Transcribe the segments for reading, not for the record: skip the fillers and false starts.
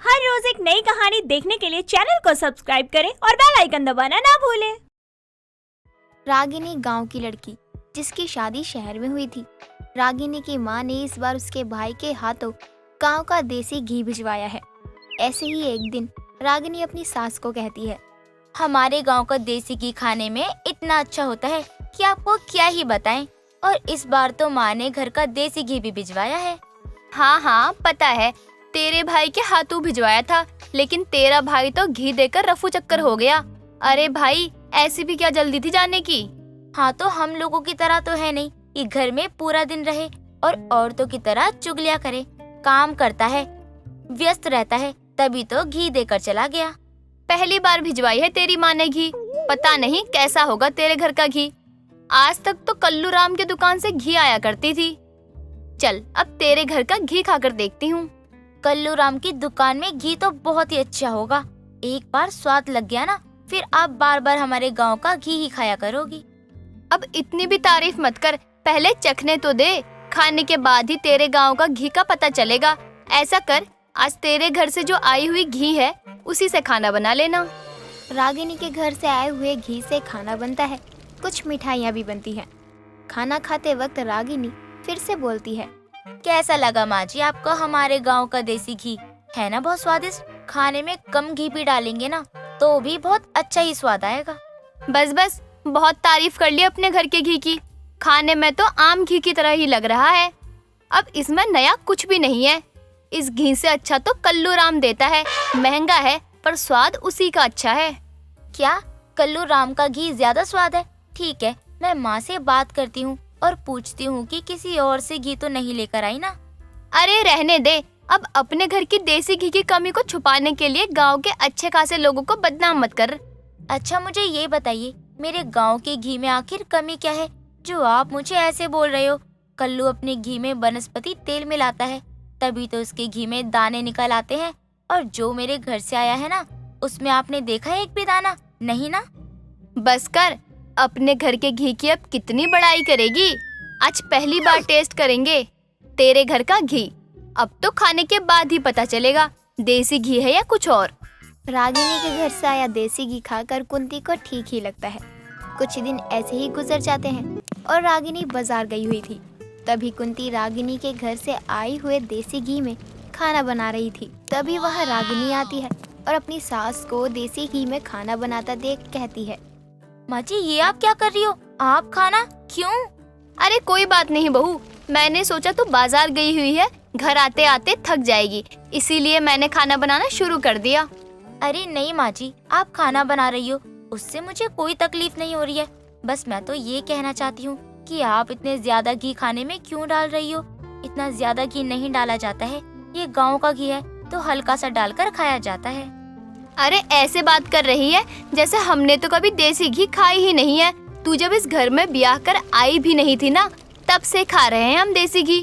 हर रोज एक नई कहानी देखने के लिए चैनल को सब्सक्राइब करें और बेल आइकन दबाना ना भूलें। रागिनी गांव की लड़की जिसकी शादी शहर में हुई थी। रागिनी की मां ने इस बार उसके भाई के हाथों गांव का देसी घी भिजवाया है। ऐसे ही एक दिन रागिनी अपनी सास को कहती है, हमारे गांव का देसी घी खाने में इतना अच्छा होता है कि आपको क्या ही बताएं। और इस बार तो माँ ने घर का देसी घी भी भिजवाया है। हाँ पता है, तेरे भाई के हाथों भिजवाया था, लेकिन तेरा भाई तो घी देकर रफू चक्कर हो गया। अरे भाई, ऐसी भी क्या जल्दी थी जाने की। हाँ, तो हम लोगों की तरह तो है नहीं कि घर में पूरा दिन रहे और औरतों की तरह चुगलियां करे। काम करता है, व्यस्त रहता है, तभी तो घी देकर चला गया। पहली बार भिजवाई है तेरी माँ ने घी, पता नहीं कैसा होगा तेरे घर का घी। आज तक तो कल्लू राम की दुकान से घी आया करती थी। चल, अब तेरे घर का घी खाकर देखती हूँ। कल्लू राम की दुकान में घी तो बहुत ही अच्छा होगा। एक बार स्वाद लग गया ना, फिर आप बार बार हमारे गांव का घी ही खाया करोगी। अब इतनी भी तारीफ मत कर, पहले चखने तो दे। खाने के बाद ही तेरे गांव का घी का पता चलेगा। ऐसा कर, आज तेरे घर से जो आई हुई घी है उसी से खाना बना लेना। रागिनी के घर से आए हुए घी से खाना बनता है। कुछ मिठाइयाँ भी बनती हैं। खाना खाते वक्त रागिनी फिर से बोलती है, कैसा लगा माँ जी आपको हमारे गांव का देसी घी? है ना बहुत स्वादिष्ट। खाने में कम घी भी डालेंगे ना तो भी बहुत अच्छा ही स्वाद आएगा। बस बस, बहुत तारीफ कर ली अपने घर के घी की। खाने में तो आम घी की तरह ही लग रहा है। अब इसमें नया कुछ भी नहीं है। इस घी से अच्छा तो कल्लू राम देता है। महंगा है पर स्वाद उसी का अच्छा है। क्या कल्लू राम का घी ज्यादा स्वाद है? ठीक है, मैं माँ से बात करती हूँ और पूछती हूँ कि किसी और से घी तो नहीं लेकर आई ना। अरे रहने दे, अब अपने घर की देसी घी की कमी को छुपाने के लिए गांव के अच्छे खासे लोगों को बदनाम मत कर। अच्छा, मुझे ये बताइए, मेरे गांव के घी में आखिर कमी क्या है जो आप मुझे ऐसे बोल रहे हो? कल्लू अपने घी में वनस्पति तेल मिलाता है, तभी तो उसके घी में दाने निकल आते हैं। और जो मेरे घर से आया है ना, उसमें आपने देखा है एक भी दाना? नहीं ना। बस कर, अपने घर के घी की अब कितनी बड़ाई करेगी। आज पहली बार टेस्ट करेंगे तेरे घर का घी। अब तो खाने के बाद ही पता चलेगा देसी घी है या कुछ और। रागिनी के घर से आया देसी घी खाकर कुंती को ठीक ही लगता है। कुछ दिन ऐसे ही गुजर जाते हैं और रागिनी बाजार गई हुई थी। तभी कुंती रागिनी के घर से आई हुए देसी घी में खाना बना रही थी। तभी वह रागिनी आती है और अपनी सास को देसी घी में खाना बनाता देख कहती है, माँ जी, ये आप क्या कर रही हो? आप खाना क्यों? अरे कोई बात नहीं बहू, मैंने सोचा तू बाजार गई हुई है, घर आते आते थक जाएगी, इसीलिए मैंने खाना बनाना शुरू कर दिया। अरे नहीं माँ जी, आप खाना बना रही हो, उससे मुझे कोई तकलीफ नहीं हो रही है। बस मैं तो ये कहना चाहती हूँ कि आप इतने ज्यादा घी खाने में क्यों डाल रही हो? इतना ज्यादा घी नहीं डाला जाता है। ये गाँव का घी है तो हल्का सा डालकर खाया जाता है। अरे ऐसे बात कर रही है जैसे हमने तो कभी देसी घी खाई ही नहीं है। तू जब इस घर में ब्याह कर आई भी नहीं थी ना, तब से खा रहे हैं हम देसी घी।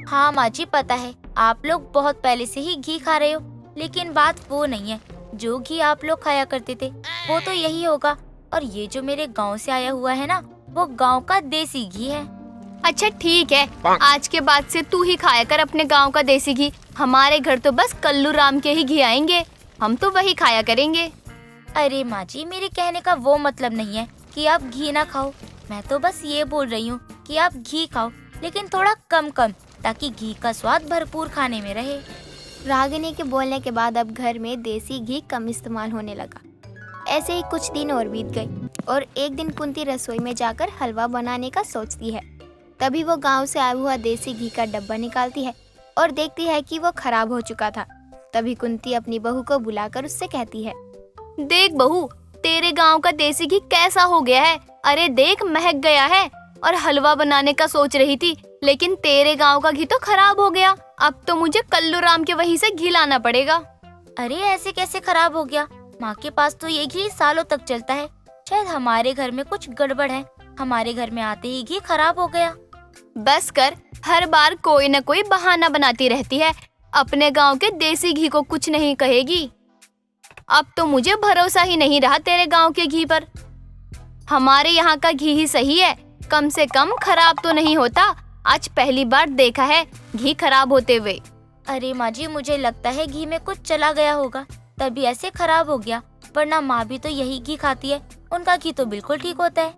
हाँ माँ जी, पता है आप लोग बहुत पहले से ही घी खा रहे हो, लेकिन बात वो नहीं है। जो घी आप लोग खाया करते थे वो तो यही होगा, और ये जो मेरे गाँव से आया हुआ है ना, वो गाँव का देसी घी है। अच्छा ठीक है, आज के बाद से तू ही खाया कर अपने गाँव का देसी घी। हमारे घर तो बस कल्लू राम के ही घी आएंगे, हम तो वही खाया करेंगे। अरे माँ जी, मेरे कहने का वो मतलब नहीं है कि आप घी ना खाओ। मैं तो बस ये बोल रही हूँ कि आप घी खाओ, लेकिन थोड़ा कम कम, ताकि घी का स्वाद भरपूर खाने में रहे। रागिनी के बोलने के बाद अब घर में देसी घी कम इस्तेमाल होने लगा। ऐसे ही कुछ दिन और बीत गए और एक दिन कुंती रसोई में जाकर हलवा बनाने का सोचती है। तभी वो गांव से आया हुआ देसी घी का डब्बा निकालती है और देखती है कि वो खराब हो चुका था। तभी कुंती अपनी बहू को बुलाकर उससे कहती है, देख बहू, तेरे गांव का देसी घी कैसा हो गया है। अरे देख, महक गया है। और हलवा बनाने का सोच रही थी, लेकिन तेरे गांव का घी तो खराब हो गया। अब तो मुझे कल्लू राम के वहीं से घी लाना पड़ेगा। अरे ऐसे कैसे खराब हो गया? माँ के पास तो ये घी सालों तक चलता है। शायद हमारे घर में कुछ गड़बड़ है, हमारे घर में आते ही घी खराब हो गया। बस कर, हर बार कोई न कोई बहाना बनाती रहती है। अपने गांव के देसी घी को कुछ नहीं कहेगी। अब तो मुझे भरोसा ही नहीं रहा तेरे गांव के घी पर। हमारे यहाँ का घी ही सही है, कम से कम खराब तो नहीं होता। आज पहली बार देखा है घी खराब होते हुए। अरे माँ जी, मुझे लगता है घी में कुछ चला गया होगा, तभी ऐसे खराब हो गया, वरना माँ भी तो यही घी खाती है, उनका घी तो बिल्कुल ठीक होता है।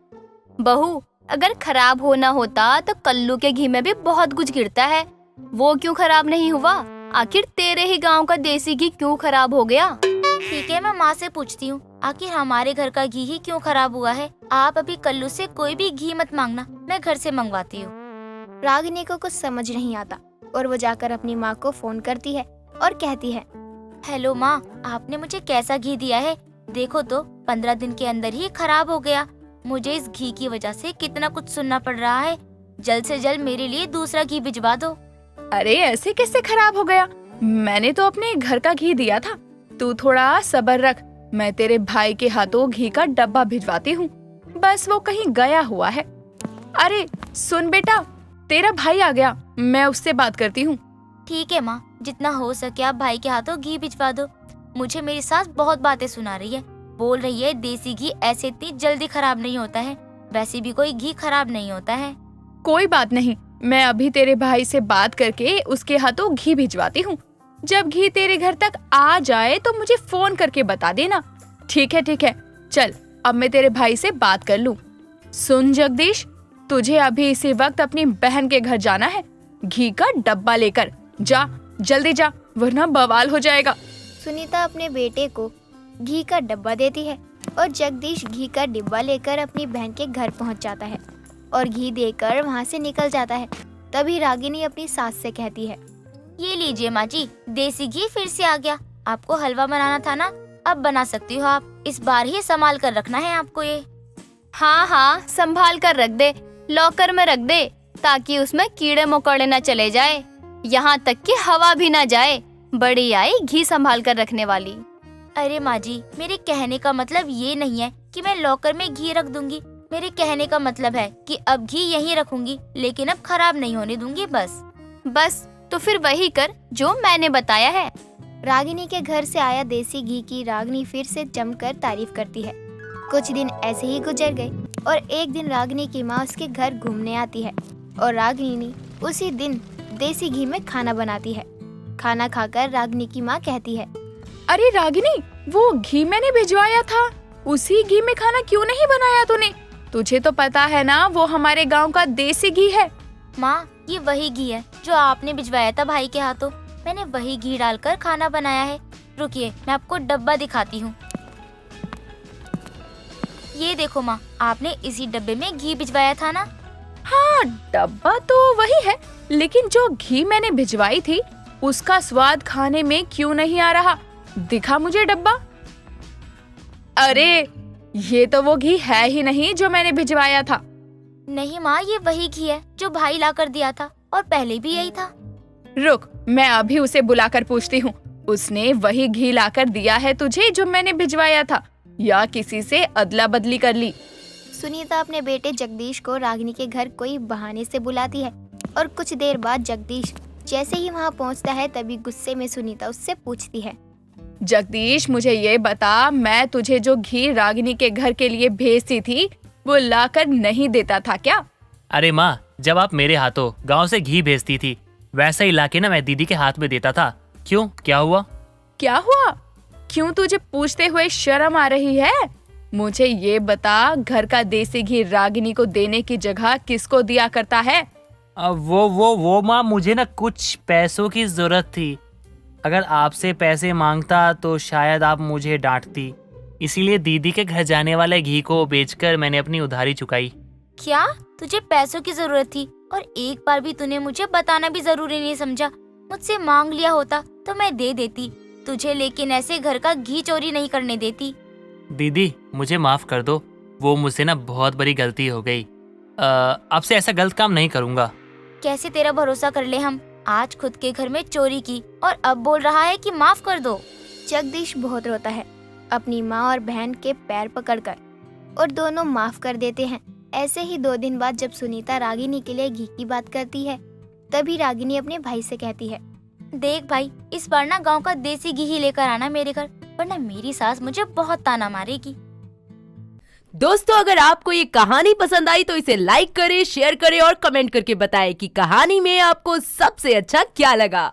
बहू, अगर खराब होना होता तो कल्लू के घी में भी बहुत कुछ गिरता है, वो क्यों खराब नहीं हुआ? आखिर तेरे ही गांव का देसी घी क्यों खराब हो गया? ठीक है, मैं माँ से पूछती हूँ, आखिर हमारे घर का घी ही क्यों खराब हुआ है। आप अभी कल्लू से कोई भी घी मत मांगना, मैं घर से मंगवाती हूँ। रागिनी को कुछ समझ नहीं आता और वो जाकर अपनी माँ को फोन करती है और कहती है, हेलो माँ, आपने मुझे कैसा घी दिया है, देखो तो 15 दिन के अंदर ही खराब हो गया। मुझे इस घी की वजह से कितना कुछ सुनना पड़ रहा है, जल्द से जल्द मेरे लिए दूसरा घी भिजवा दो। अरे ऐसे कैसे खराब हो गया? मैंने तो अपने घर का घी दिया था। तू थोड़ा सब्र रख, मैं तेरे भाई के हाथों घी का डब्बा भिजवाती हूँ, बस वो कहीं गया हुआ है। अरे सुन बेटा, तेरा भाई आ गया, मैं उससे बात करती हूँ। ठीक है माँ, जितना हो सके आप भाई के हाथों घी भिजवा दो। मुझे मेरी सास बहुत बातें सुना रही है, बोल रही है देसी घी ऐसे इतनी जल्दी खराब नहीं होता है, वैसे भी कोई घी खराब नहीं होता है। कोई बात नहीं, मैं अभी तेरे भाई से बात करके उसके हाथों घी भिजवाती हूँ। जब घी तेरे घर तक आ जाए तो मुझे फोन करके बता देना। ठीक है ठीक है, चल अब मैं तेरे भाई से बात कर लूँ। सुन जगदीश, तुझे अभी इसी वक्त अपनी बहन के घर जाना है, घी का डब्बा लेकर जा, जल्दी जा, वरना बवाल हो जाएगा। सुनीता अपने बेटे को घी का डब्बा देती है और जगदीश घी का डिब्बा लेकर अपनी बहन के घर पहुंच जाता है और घी देकर वहां से निकल जाता है। तभी रागिनी अपनी सास से कहती है, ये लीजिए माँ जी, देसी घी फिर से आ गया। आपको हलवा बनाना था ना, अब बना सकती हो आप, इस बार ही संभाल कर रखना है आपको ये। हाँ हाँ, संभाल कर रख दे, लॉकर में रख दे, ताकि उसमें कीड़े मकोड़े न चले जाए, यहाँ तक कि हवा भी न जाए। बड़ी आई घी संभाल कर रखने वाली। अरे माँ जी, मेरे कहने का मतलब ये नहीं है कि मैं लॉकर में घी रख दूंगी, मेरे कहने का मतलब है कि अब घी यहीं रखूंगी, लेकिन अब खराब नहीं होने दूंगी। बस तो फिर वही कर जो मैंने बताया है। रागिनी के घर से आया देसी घी की रागिनी फिर से जमकर तारीफ करती है। कुछ दिन ऐसे ही गुजर गए और एक दिन रागिनी की माँ उसके घर घूमने आती है और रागिनी उसी दिन देसी घी में खाना बनाती है। खाना खाकर रागिनी की माँ कहती है, अरे रागिनी, वो घी मैंने भिजवाया था, उसी घी में खाना क्यों नहीं बनाया तूने? तुझे तो पता है ना, वो हमारे गांव का देसी घी है। माँ, ये वही घी है जो आपने भिजवाया था भाई के हाथों, मैंने वही घी डालकर खाना बनाया है। रुकिए, मैं आपको डब्बा दिखाती हूँ। ये देखो माँ, आपने इसी डब्बे में घी भिजवाया था ना? हाँ, डब्बा तो वही है, लेकिन जो घी मैंने भिजवाई थी उसका स्वाद खाने में क्यों नहीं आ रहा? दिखा मुझे डब्बा। अरे ये तो वो घी है ही नहीं जो मैंने भिजवाया था। नहीं माँ, ये वही घी है जो भाई ला कर दिया था, और पहले भी यही था। रुक, मैं अभी उसे बुलाकर पूछती हूँ, उसने वही घी लाकर दिया है तुझे जो मैंने भिजवाया था, या किसी से अदला बदली कर ली? सुनीता अपने बेटे जगदीश को रागिनी के घर कोई बहाने से बुलाती है और कुछ देर बाद जगदीश जैसे ही वहाँ पहुँचता है तभी गुस्से में सुनीता उससे पूछती है, जगदीश, मुझे ये बता, मैं तुझे जो घी रागिनी के घर के लिए भेजती थी वो लाकर नहीं देता था क्या? अरे माँ, जब आप मेरे हाथों गांव से घी भेजती थी, वैसा ही लाके ना मैं दीदी के हाथ में देता था। क्यों, क्या हुआ? क्या हुआ? क्यों तुझे पूछते हुए शर्म आ रही है? मुझे ये बता, घर का देसी घी रागिनी को देने की जगह किसको दिया करता है? वो माँ, मुझे ना कुछ पैसों की जरूरत थी। अगर आपसे पैसे मांगता तो शायद आप मुझे डांटती, इसीलिए दीदी के घर जाने वाले घी को बेचकर मैंने अपनी उधारी चुकाई। क्या तुझे पैसों की जरूरत थी और एक बार भी तूने मुझे बताना भी जरूरी नहीं समझा? मुझसे मांग लिया होता तो मैं दे देती तुझे, लेकिन ऐसे घर का घी चोरी नहीं करने देती। दीदी, मुझे माफ कर दो, वो मुझसे ना बहुत बड़ी गलती हो गई। आपसे ऐसा गलत काम नहीं करूँगा। कैसे तेरा भरोसा कर ले हम? आज खुद के घर में चोरी की और अब बोल रहा है कि माफ कर दो। जगदीश बहुत रोता है अपनी माँ और बहन के पैर पकड़कर और दोनों माफ कर देते हैं। ऐसे ही 2 दिन बाद जब सुनीता रागिनी के लिए घी की बात करती है तभी रागिनी अपने भाई से कहती है, देख भाई, इस बार ना गांव का देसी घी ही लेकर आना मेरे घर, वरना मेरी सास मुझे बहुत ताना मारेगी। दोस्तों, अगर आपको ये कहानी पसंद आई तो इसे लाइक करें, शेयर करें और कमेंट करके बताएं कि कहानी में आपको सबसे अच्छा क्या लगा।